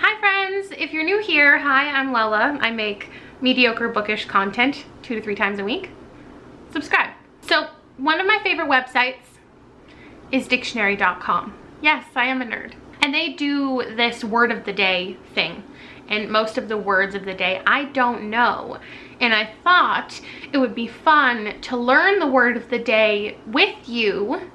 Hi friends, if you're new here, hi, I'm Lala. I make mediocre bookish content 2 to 3 times a week. Subscribe. So one of my favorite websites is dictionary.com. Yes, I am a nerd. And they do this word of the day thing. And most of the words of the day I don't know. And I thought it would be fun to learn the word of the day with you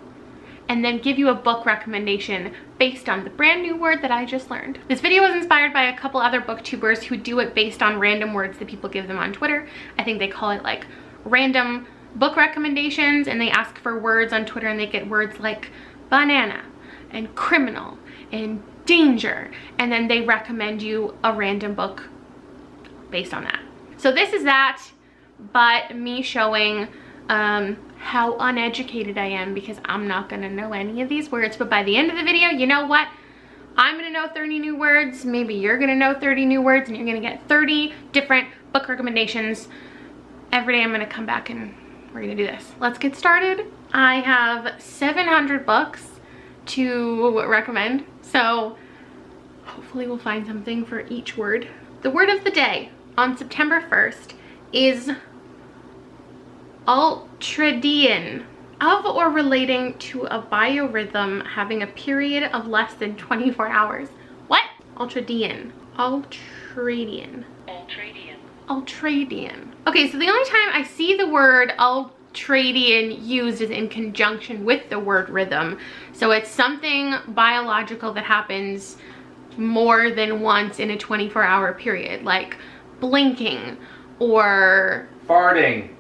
and then give you a book recommendation based on the brand new word that I just learned. This video was inspired by a couple other booktubers who do it based on random words that people give them on Twitter. I think they call it like random book recommendations, and they ask for words on Twitter and they get words like banana and criminal and danger, and then they recommend you a random book based on that. So this is that, but me showing how uneducated I am, because I'm not gonna know any of these words. But by the end of the video, you know what? I'm gonna know 30 new words. Maybe you're gonna know 30 new words, and you're gonna get 30 different book recommendations. Every day I'm gonna come back and we're gonna do this. Let's get started. I have 700 books to recommend, so hopefully we'll find something for each word. The word of the day on September 1st is ultradian, of or relating to a biorhythm having a period of less than 24 hours. What? Ultradian. Ultradian. Ultradian. Ultradian. Okay, so the only time I see the word ultradian used is in conjunction with the word rhythm. So it's something biological that happens more than once in a 24-hour period, like blinking or farting.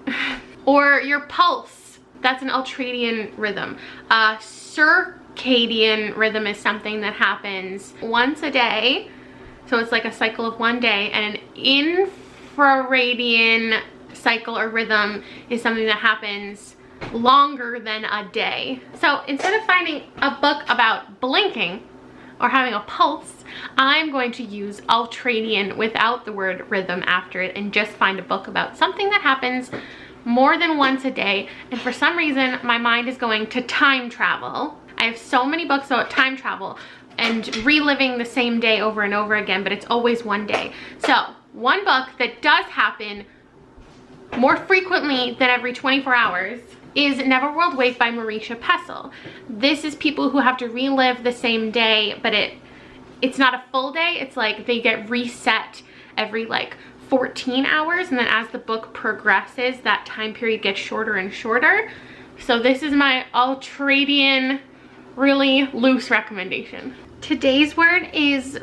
Or your pulse. That's an ultradian rhythm. Circadian rhythm is something that happens once a day. So it's like a cycle of one day. And an infraradian cycle or rhythm is something that happens longer than a day. So instead of finding a book about blinking or having a pulse, I'm going to use ultradian without the word rhythm after it and just find a book about something that happens more than once a day. And for some reason my mind is going to time travel. I have so many books about time travel and reliving the same day over and over again, but it's always one day. So one book that does happen more frequently than every 24 hours is Neverworld Wake by Marisha Pessl. This is people who have to relive the same day, but it's not a full day. It's like they get reset every like 14 hours, and then as the book progresses, that time period gets shorter and shorter. So this is my ultradian, really loose recommendation. Today's word is,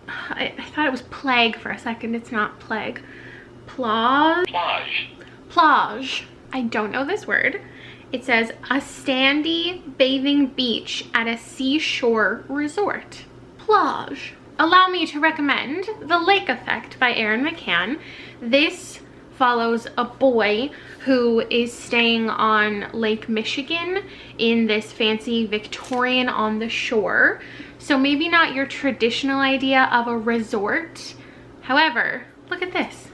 I thought it was plague for a second. It's not plague. Plage. Plage. Plage. I don't know this word. It says a sandy bathing beach at a seashore resort. Plage. Allow me to recommend The Lake Effect by Erin McCann. This follows a boy who is staying on Lake Michigan in this fancy Victorian on the shore. So maybe not your traditional idea of a resort. However, look at this.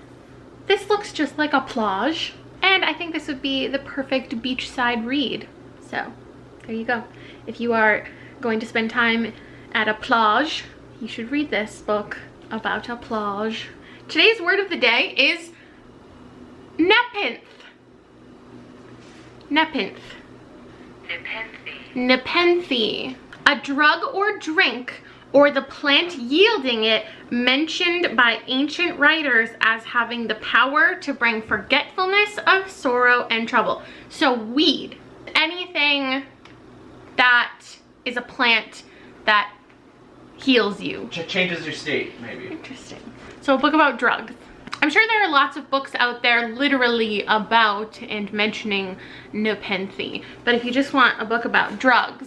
This looks just like a plage. And I think this would be the perfect beachside read. So there you go. If you are going to spend time at a plage, you should read this book about a plage. Today's word of the day is nepenthe. Nepenthe. Nepenthe. Nepenthe. A drug or drink, or the plant yielding it, mentioned by ancient writers as having the power to bring forgetfulness of sorrow and trouble. So weed. Anything that is a plant that heals you. Changes your state, maybe. Interesting. So a book about drugs. I'm sure there are lots of books out there literally about and mentioning nepenthe, but if you just want a book about drugs,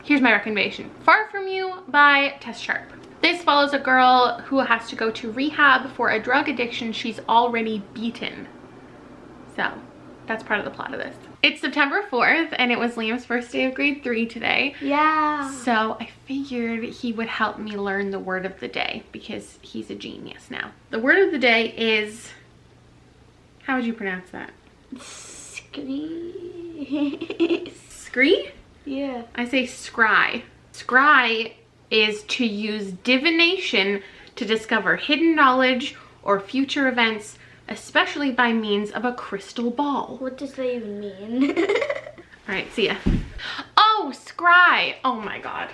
here's my recommendation. Far From You by Tess Sharp. This follows a girl who has to go to rehab for a drug addiction she's already beaten. So that's part of the plot of this. It's September 4th, and it was Liam's first day of grade 3 today. Yeah. So I figured he would help me learn the word of the day because he's a genius now. The word of the day is, how would you pronounce that? Scree. Scree? Yeah. I say scry. Scry is to use divination to discover hidden knowledge or future events, especially by means of a crystal ball. What does that even mean? All right, see ya. Oh, scry. Oh my God.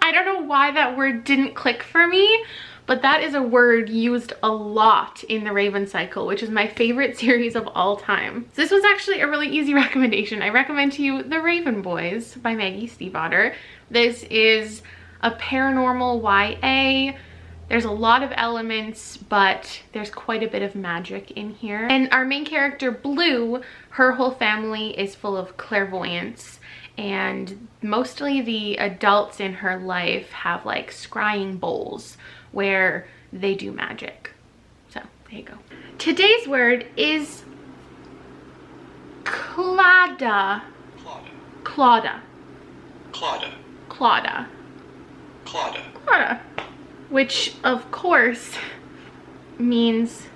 I don't know why that word didn't click for me, but that is a word used a lot in the Raven Cycle, which is my favorite series of all time. So this was actually a really easy recommendation. I recommend to you The Raven Boys by Maggie Stiefvater. This is a paranormal YA. There's a lot of elements, but there's quite a bit of magic in here. And our main character, Blue, her whole family is full of clairvoyance, and mostly the adults in her life have like scrying bowls where they do magic. So there you go. Today's word is claddagh. Claddagh. Claddagh. Claddagh. Claddagh. Claddagh. Which of course means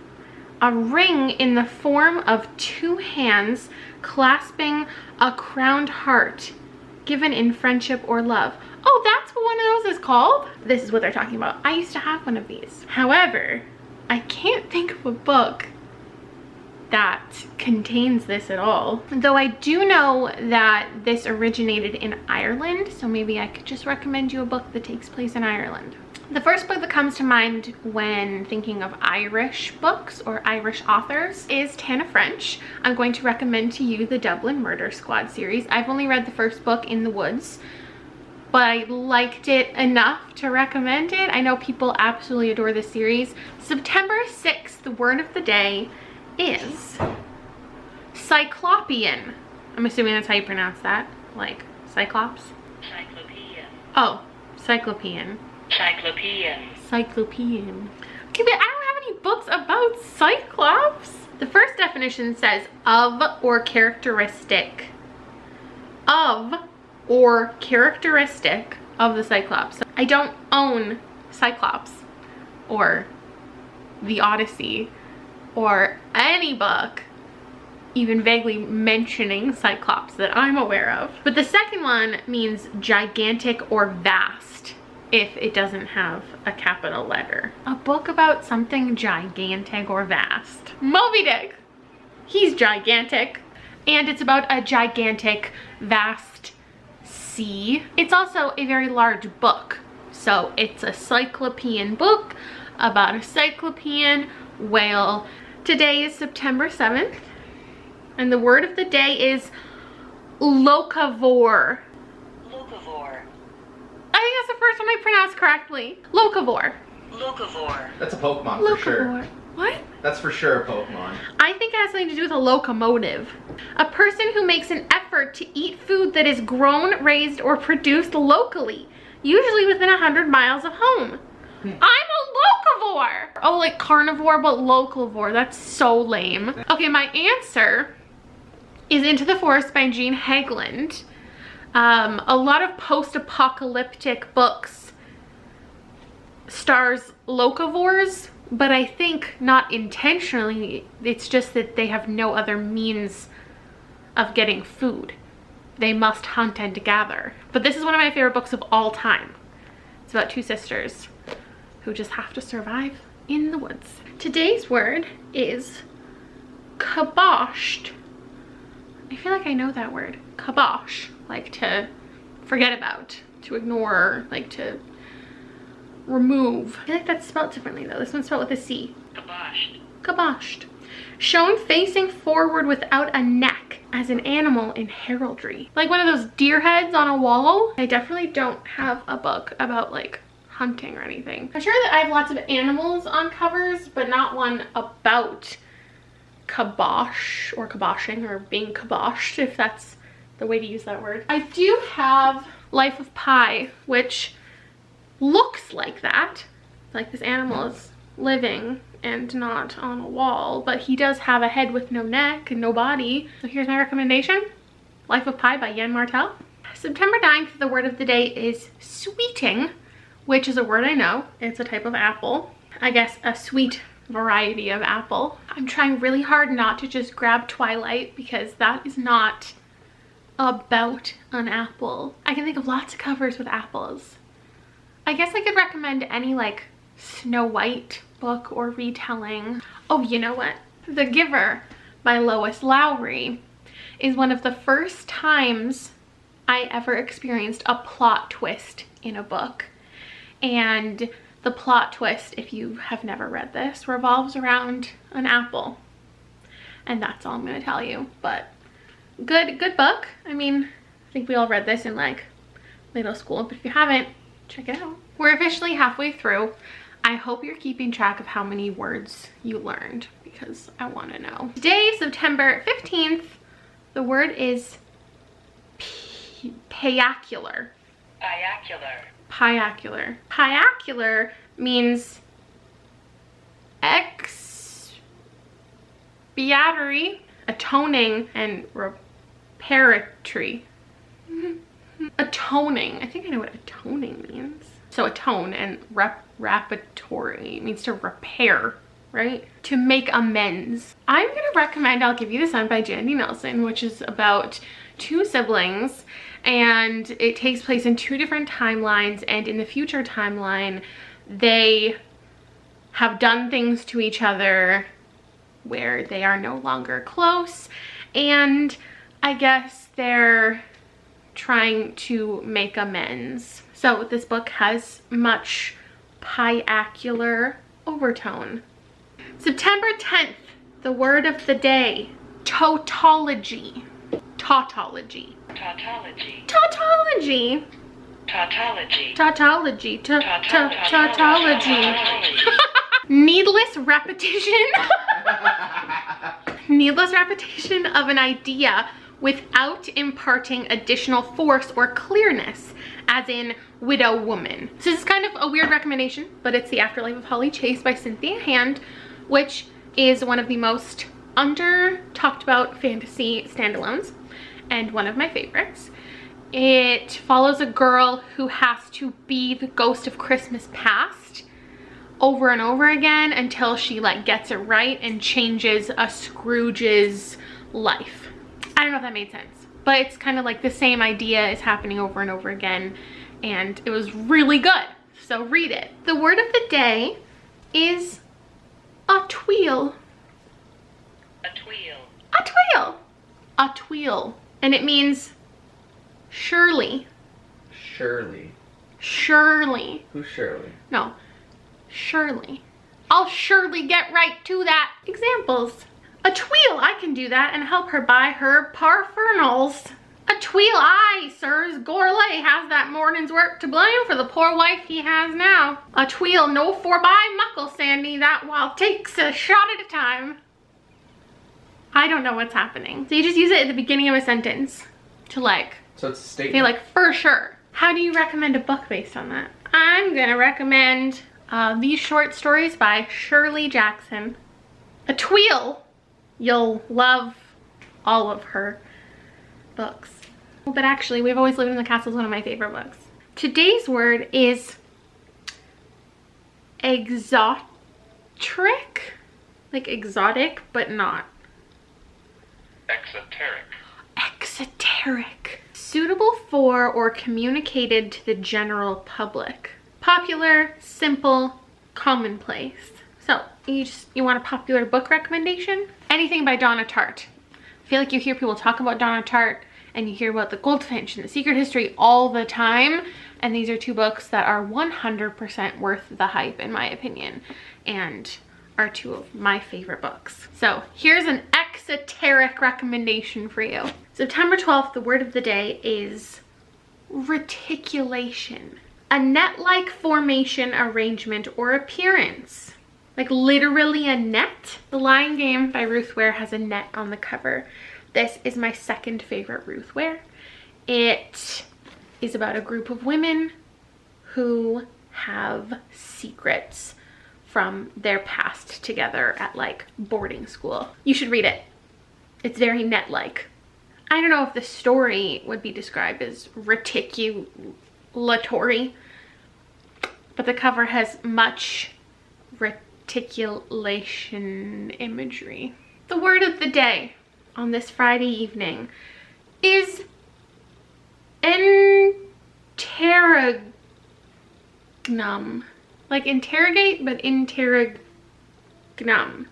a ring in the form of two hands clasping a crowned heart given in friendship or love. Oh, that's what one of those is called? This is what they're talking about. I used to have one of these. However, I can't think of a book that contains this at all. Though I do know that this originated in Ireland, so maybe I could just recommend you a book that takes place in Ireland. The first book that comes to mind when thinking of Irish books or Irish authors is Tana French. I'm going to recommend to you the Dublin Murder Squad series. I've only read the first book, In the Woods, but I liked it enough to recommend it. I know people absolutely adore this series. September 6th, the word of the day is cyclopean. I'm assuming that's how you pronounce that, like cyclops? Cyclopean. Oh, cyclopean. Cyclopean. Cyclopean. Okay, but I don't have any books about cyclops. The first definition says of or characteristic. Of or characteristic of the cyclops. So I don't own Cyclops or the Odyssey or any book even vaguely mentioning Cyclops that I'm aware of. But the second one means gigantic or vast if it doesn't have a capital letter. A book about something gigantic or vast. Moby Dick. He's gigantic. And it's about a gigantic, vast sea. It's also a very large book. So it's a cyclopean book about a cyclopean whale. Today is September 7th. And the word of the day is locavore. Locavore. I think that's the first one I pronounced correctly. Locavore. Locavore. That's a Pokemon for sure. Locavore. What? That's for sure a Pokemon. I think it has something to do with a locomotive. A person who makes an effort to eat food that is grown, raised, or produced locally, usually within 100 miles of home. I'm a locavore. Oh, like carnivore, but locavore. That's so lame. Okay, my answer is Into the Forest by Jean Hageland. A lot of post-apocalyptic books stars locavores, but I think not intentionally. It's just that they have no other means of getting food. They must hunt and gather. But this is one of my favorite books of all time. It's about two sisters who just have to survive in the woods. Today's word is caboshed. I feel like I know that word. Kabosh, like to forget about, to ignore, like to remove. I feel like that's spelled differently though. This one's spelled with a C. Caboshed. Caboshed. Shown facing forward without a neck as an animal in heraldry. Like one of those deer heads on a wall. I definitely don't have a book about like hunting or anything. I'm sure that I have lots of animals on covers, but not one about kabosh or kaboshing or being kaboshed, if that's the way to use that word. I do have Life of Pi, which looks like that. Like this animal is living and not on a wall, but he does have a head with no neck and no body. So here's my recommendation. Life of Pi by Yen Martel. September 9th, the word of the day is sweeting, which is a word I know. It's a type of apple. I guess a sweet variety of apple. I'm trying really hard not to just grab Twilight because that is not about an apple. I can think of lots of covers with apples. I guess I could recommend any like Snow White book or retelling. Oh, you know what? The Giver by Lois Lowry is one of the first times I ever experienced a plot twist in a book. And the plot twist, if you have never read this, revolves around an apple. And that's all I'm gonna tell you. But good book. I mean, I think we all read this in like middle school, but if you haven't, check it out. We're officially halfway through. I hope you're keeping track of how many words you learned because I want to know. Today, September 15th, the word is piacular. Biacular. Piacular. Piacular means expiatory, atoning, and reparatory. Atoning. I think I know what atoning means. So atone and reparatory means to repair, right? To make amends. I'm gonna recommend I'll Give You the Sun by Jandy Nelson, which is about two siblings, and it takes place in two different timelines, and in the future timeline they have done things to each other where they are no longer close, and I guess they're trying to make amends. So this book has much piacular overtone. September 10th, the word of the day, tautology. Tautology. Tautology. Tautology. Tautology. Tautology. Tautology. Needless repetition. Needless repetition of an idea without imparting additional force or clearness, as in widow woman. So this is kind of a weird recommendation, but it's The Afterlife of Holly Chase by Cynthia Hand, which is one of the most under talked about fantasy standalones and one of my favorites. It follows a girl who has to be the ghost of Christmas past over and over again until she like gets it right and changes a Scrooge's life. I don't know if that made sense, but it's kind of like the same idea is happening over and over again, and it was really good, so read it. The word of the day is a tweel. A tweel. A tweel. A tweel. And it means surely. Shirley. Surely. Who's Shirley? No, surely. I'll surely get right to that. Examples. A tweel, I can do that and help her buy her parfernals. A tweel, aye, sirs, Gourlay has that morning's work to blame for the poor wife he has now. A tweel, no forby muckle, Sandy, that while takes a shot at a time. I don't know what's happening. So you just use it at the beginning of a sentence to like, So it's a statement. say like, for sure. How do you recommend a book based on that? I'm gonna recommend these short stories by Shirley Jackson. A tweel. You'll love all of her books. But actually, We've Always Lived in the Castle is one of my favorite books. Today's word is exoteric, like exotic, but not. Exoteric. Exoteric. Suitable for or communicated to the general public. Popular, simple, commonplace. So you want a popular book recommendation? Anything by Donna Tartt. I feel like you hear people talk about Donna Tartt and you hear about The Goldfinch and The Secret History all the time. And these are two books that are 100% worth the hype in my opinion, and are two of my favorite books. So here's an exoteric recommendation for you. September 12th, the word of the day is reticulation. A net-like formation, arrangement, or appearance. Like literally a net. The Lying Game by Ruth Ware has a net on the cover. This is my second favorite Ruth Ware. It is about a group of women who have secrets from their past together at like boarding school. You should read it. It's very net-like. I don't know if the story would be described as reticulatory, but the cover has much reticulation imagery. The word of the day on this Friday evening is Interregnum. Like interrogate, but interregnum. Interregnum.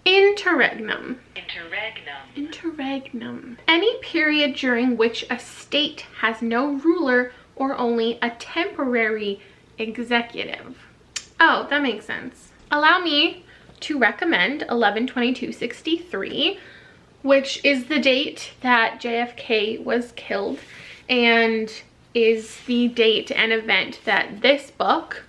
Interregnum. Interregnum. Interregnum. Any period during which a state has no ruler or only a temporary executive. Oh, that makes sense. Allow me to recommend 11/22/63, which is the date that JFK was killed and is the date and event that this book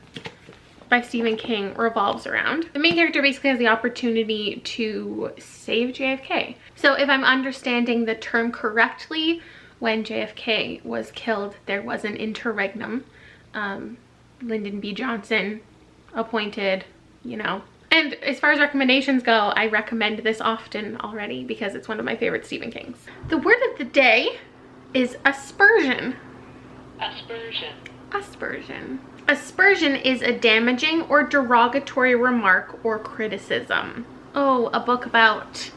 by Stephen King revolves around. The main character basically has the opportunity to save JFK. So if I'm understanding the term correctly, when JFK was killed, there was an interregnum. Lyndon B. Johnson appointed, you know. And as far as recommendations go, I recommend this often already because it's one of my favorite Stephen Kings. The word of the day is aspersion. Aspersion. Aspersion. Aspersion is a damaging or derogatory remark or criticism. Oh, a book about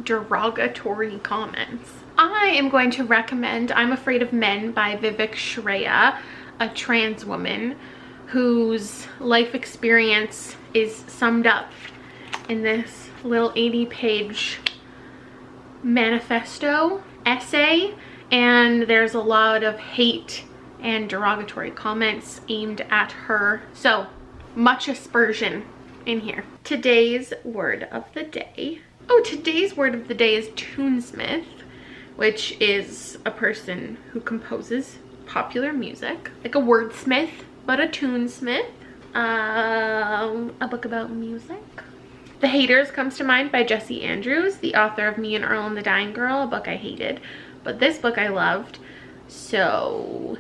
derogatory comments. I am going to recommend I'm Afraid of Men by Vivek Shraya, a trans woman whose life experience is summed up in this little 80-page manifesto essay, and there's a lot of hate and derogatory comments aimed at her. So much aspersion in here. Today's word of the day. Oh, today's word of the day is tunesmith, which is a person who composes popular music, like a wordsmith, but a tunesmith. A book about music. The Haters comes to mind by Jesse Andrews, the author of Me and Earl and the Dying Girl, a book I hated, but this book I loved. So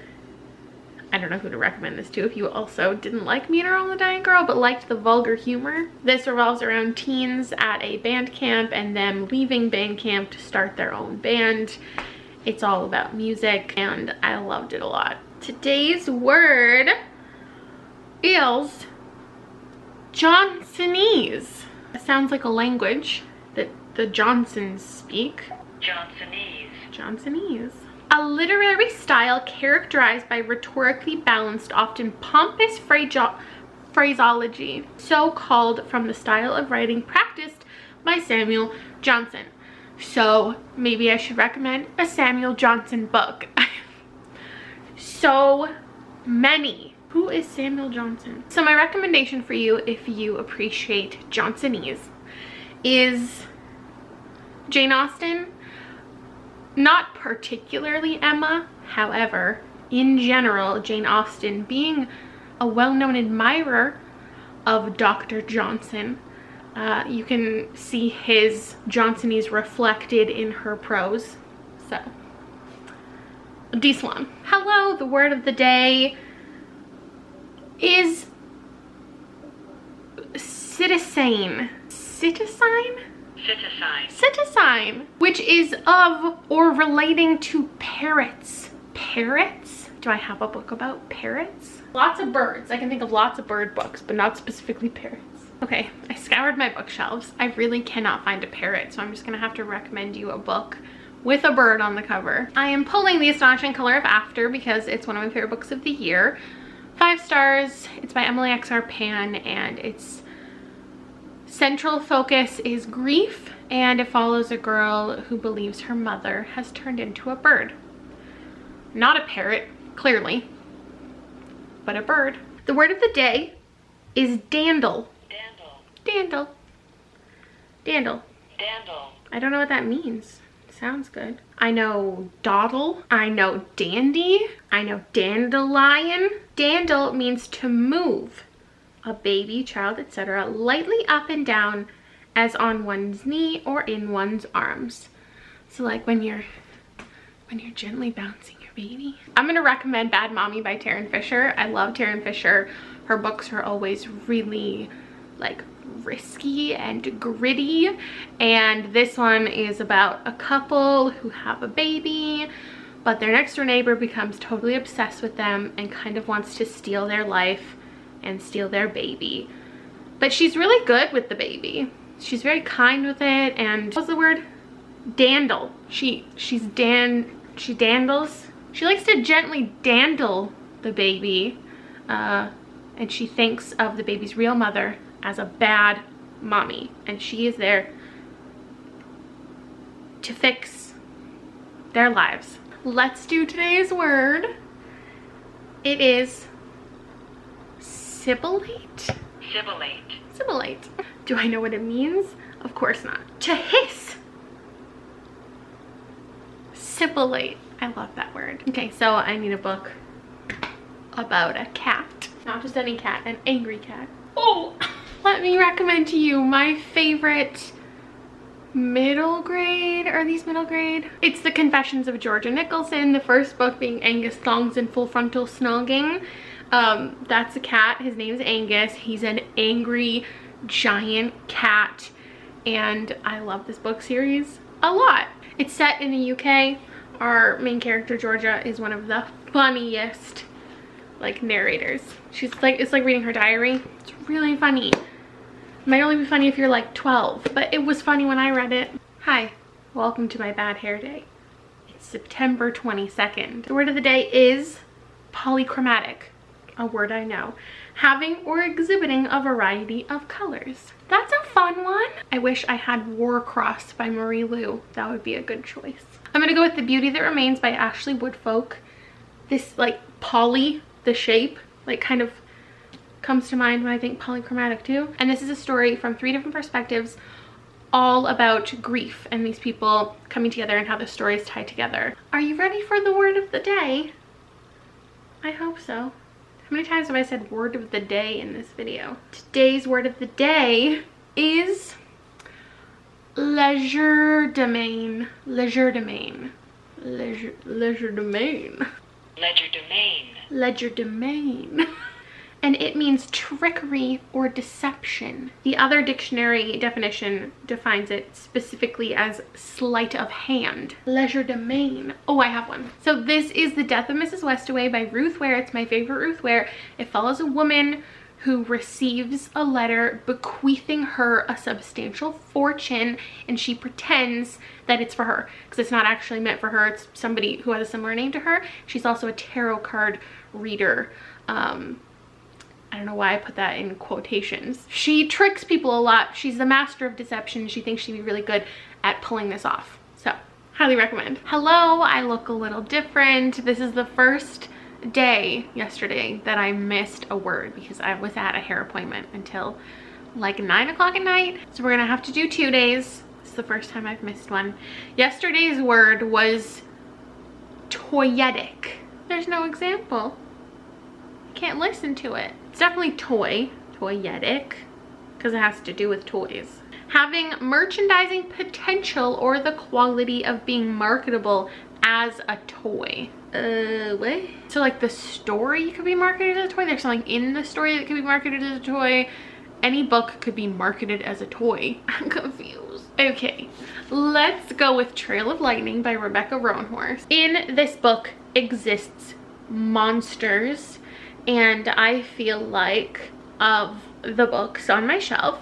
I don't know who to recommend this to if you also didn't like Me and Earl and the Dying Girl but liked the vulgar humor. This revolves around teens at a band camp and them leaving band camp to start their own band. It's all about music and I loved it a lot. Today's word is Johnsonese. It sounds like a language that the Johnsons speak. Johnsonese. Johnsonese. A literary style characterized by rhetorically balanced, often pompous phraseology, so called from the style of writing practiced by Samuel Johnson. So maybe I should recommend a Samuel Johnson book. So many. Who is Samuel Johnson? So my recommendation for you, if you appreciate Johnsonese, is Jane Austen. Not particularly Emma, however, in general, Jane Austen, being a well-known admirer of Dr. Johnson, you can see his Johnsonese reflected in her prose. So, this one. Hello, the word of the day is psittacine. Psittacine? Psittacine. Psittacine, which is of or relating to parrots. Parrots? Do I have a book about parrots? Lots of birds. I can think of lots of bird books, but not specifically parrots. Okay, I scoured my bookshelves. I really cannot find a parrot, so I'm just gonna have to recommend you a book with a bird on the cover. I am pulling The Astonishing Color of After because it's one of my favorite books of the year. 5 stars. It's by Emily X.R. Pan, and its central focus is grief, and it follows a girl who believes her mother has turned into a bird. Not a parrot, clearly, but a bird. The word of the day is dandle. Dandle. Dandle. Dandle. Dandle. I don't know what that means. Sounds good. I know dawdle. I know dandy. I know dandelion. Dandle means to move a baby, child, etc. lightly up and down as on one's knee or in one's arms. So like when you're gently bouncing your baby. I'm gonna recommend Bad Mommy by Taryn Fisher. I love Taryn Fisher. Her books are always really like risky and gritty, and this one is about a couple who have a baby, but their next door neighbor becomes totally obsessed with them and kind of wants to steal their life and steal their baby. But she's really good with the baby. She's very kind with it, and what's the word? Dandle. She dandles. She likes to gently dandle the baby, and she thinks of the baby's real mother as a bad mommy, and she is there to fix their lives. Let's do today's word. It is sibilate. Sibilate. Sibilate. Do I know what it means? Of course not. To hiss. Sibilate. I love that word. Okay, so I need a book about a cat. Not just any cat, an angry cat. Oh, let me recommend to you my favorite middle grade. Are these middle grade? It's The Confessions of Georgia Nicholson, the first book being Angus Thongs and Full Frontal Snogging. That's a cat. His name is Angus. He's an angry giant cat, and I love this book series a lot. It's set in the UK. Our main character, Georgia, is one of the funniest like narrators. She's like, it's like reading her diary. It's really funny. Might only be funny if you're like 12, but it was funny when I read it. Hi, welcome to my bad hair day. It's September 22nd. The word of the day is polychromatic, a word I know. Having or exhibiting a variety of colors. That's a fun one. I wish I had Warcross by Marie Lu. That would be a good choice. I'm gonna go with The Beauty That Remains by Ashley Woodfolk. This like poly, the shape, like kind of comes to mind when I think polychromatic too. And this is a story from 3 different perspectives, all about grief and these people coming together and how the stories tie together. Are you ready for the word of the day? I hope so. How many times have I said word of the day in this video? Today's word of the day is legerdemain. Legerdemain. Legerdemain. Legerdemain. Legerdemain. And it means trickery or deception. The other dictionary definition defines it specifically as sleight of hand. Legerdemain. Oh, I have one. So this is The Death of Mrs. Westaway by Ruth Ware. It's my favorite Ruth Ware. It follows a woman who receives a letter bequeathing her a substantial fortune, and she pretends that it's for her because it's not actually meant for her. It's somebody who has a similar name to her. She's also a tarot card reader. I don't know why I put that in quotations. She tricks people a lot. She's the master of deception. She thinks she'd be really good at pulling this off. So, highly recommend. Hello, I look a little different. This is the first day yesterday that I missed a word because I was at a hair appointment until like 9 o'clock at night. So we're gonna have to do 2 days. This is the first time I've missed one. Yesterday's word was toyetic. There's no example. Can't listen to it. It's definitely toyetic, because it has to do with toys. Having merchandising potential or the quality of being marketable as a toy. What? So like the story could be marketed as a toy? There's something in the story that could be marketed as a toy? Any book could be marketed as a toy. I'm confused. Okay, let's go with Trail of Lightning by Rebecca Roanhorse. In this book exists monsters, and I feel like of the books on my shelf,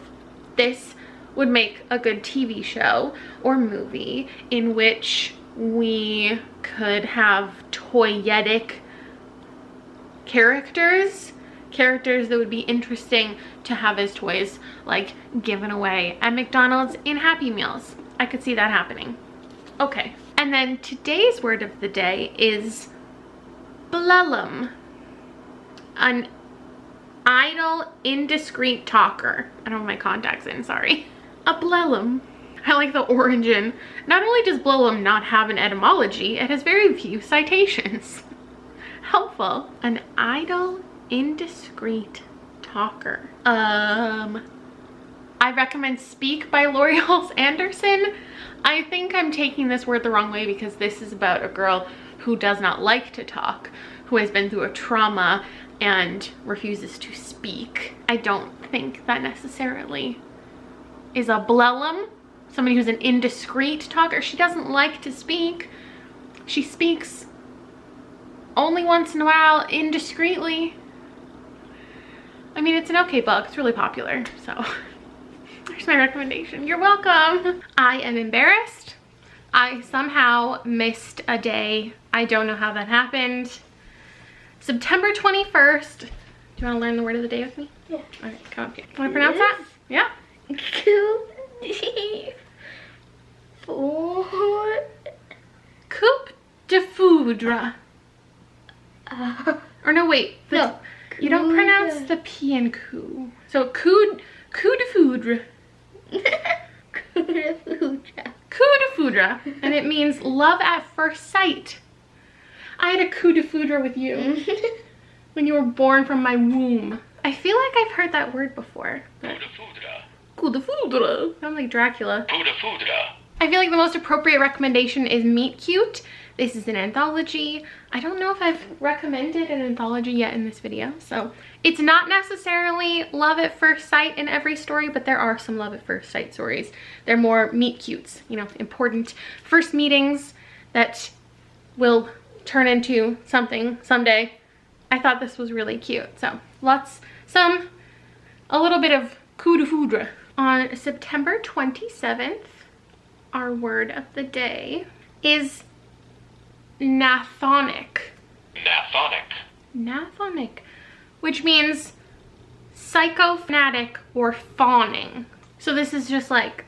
this would make a good TV show or movie in which we could have toyetic characters that would be interesting to have as toys, like given away at McDonald's in Happy Meals. I could see that happening. Okay, and then today's word of the day is blellum. An idle, indiscreet talker. I don't have my contacts in, sorry. A blellum. I like the origin. Not only does blellum not have an etymology, it has very few citations. Helpful. An idle, indiscreet talker. I recommend Speak by Lori Halse Anderson. I think I'm taking this word the wrong way because this is about a girl who does not like to talk, who has been through a trauma and refuses to speak. I don't think that necessarily is a blellum. Somebody who's an indiscreet talker. She doesn't like to speak. She speaks only once in a while indiscreetly. I mean, it's an okay book. It's really popular, so there's my recommendation. You're welcome. I am embarrassed. I somehow missed a day. I don't know how that happened. September 21st. Do you want to learn the word of the day with me? Yeah. Okay, come up here. Want to pronounce that? Yeah. Coup de foudre. Or no, wait. No. You don't pronounce the P in coup. So coup de foudre. Coup de foudre. Coup de foudre. And it means love at first sight. I had a coup de foudre with you when you were born from my womb. I feel like I've heard that word before. Coup de foudre. Coup de foudre. Sounds like Dracula. Coup de foudre. I feel like the most appropriate recommendation is Meet Cute. This is an anthology. I don't know if I've recommended an anthology yet in this video. So it's not necessarily love at first sight in every story, but there are some love at first sight stories. They're more meet cutes, you know, important first meetings that will turn into something someday. I thought this was really cute. So a little bit of coup de foudre. On September 27th, our word of the day is nathonic. Nathonic, which means psychophatic or fawning. So this is just like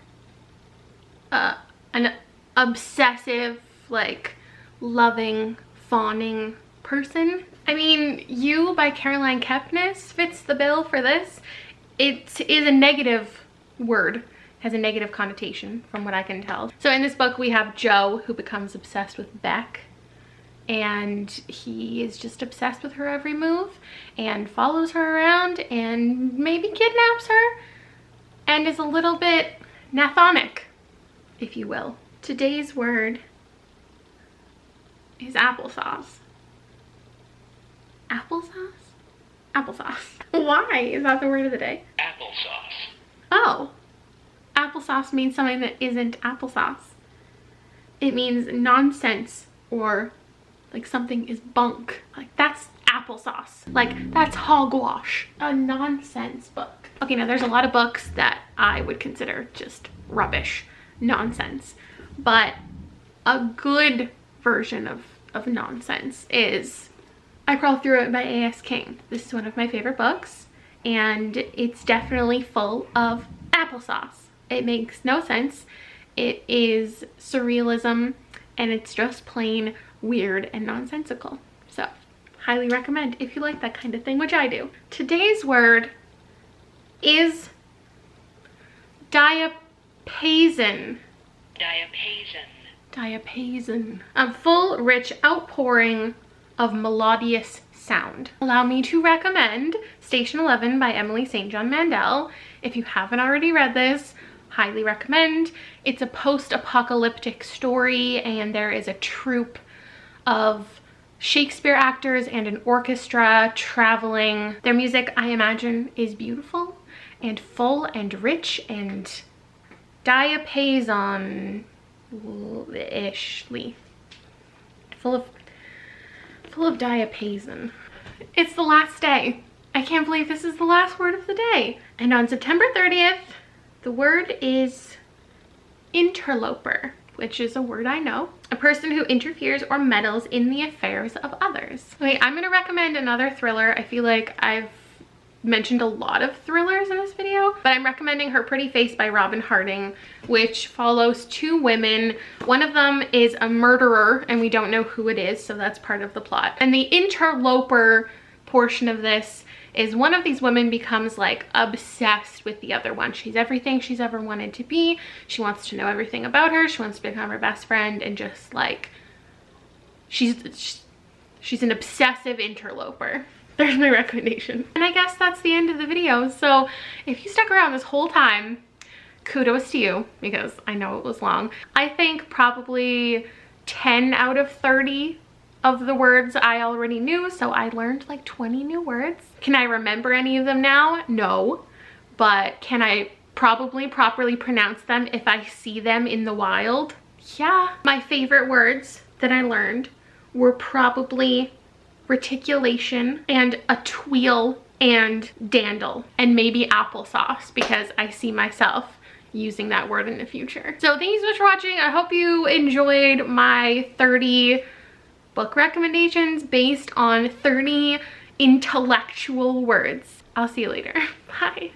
an obsessive, like loving, fawning person. I mean, You by Caroline Kepnes fits the bill for this. It is a negative word, has a negative connotation from what I can tell. So in this book we have Joe, who becomes obsessed with Beck, and he is just obsessed with her every move and follows her around and maybe kidnaps her and is a little bit nathonic, if you will. Today's word is applesauce. Applesauce? Applesauce. Why is that the word of the day? Applesauce. Oh, applesauce means something that isn't applesauce. It means nonsense, or like something is bunk. Like that's applesauce. Like that's hogwash. A nonsense book. Okay, now there's a lot of books that I would consider just rubbish, nonsense. But a good version of nonsense is I Crawl Through It by A.S. King. This is one of my favorite books, and it's definitely full of applesauce. It makes no sense. It is surrealism, and it's just plain weird and nonsensical. So, highly recommend if you like that kind of thing, which I do. Today's word is diapason. Diapason. A full, rich outpouring of melodious sound. Allow me to recommend Station 11 by Emily St. John Mandel. If you haven't already read this, highly recommend. It's a post-apocalyptic story, and there is a troupe of Shakespeare actors and an orchestra traveling. Their music, I imagine, is beautiful and full and rich and diapason-ishly. Full of diapason. It's the last day. I can't believe this is the last word of the day. And on September 30th, the word is interloper, which is a word I know. A person who interferes or meddles in the affairs of others. Okay, I'm gonna recommend another thriller. I feel like I've mentioned a lot of thrillers in this video, but I'm recommending Her Pretty Face by Robin Harding, which follows two women. One of them is a murderer, and we don't know who it is, so that's part of the plot. And the interloper portion of this is one of these women becomes like obsessed with the other one. She's everything she's ever wanted to be. She wants to know everything about her. She wants to become her best friend, and just like she's an obsessive interloper. There's my recommendation. And I guess that's the end of the video. So if you stuck around this whole time, kudos to you, because I know it was long. I think probably 10 out of 30 of the words I already knew, so I learned like 20 new words. Can I remember any of them now? No. But can I probably properly pronounce them if I see them in the wild? Yeah. My favorite words that I learned were probably reticulation and a tweel and dandle, and maybe applesauce, because I see myself using that word in the future. So thank you so much for watching. I hope you enjoyed my 30 book recommendations based on 30 intellectual words. I'll see you later. Bye.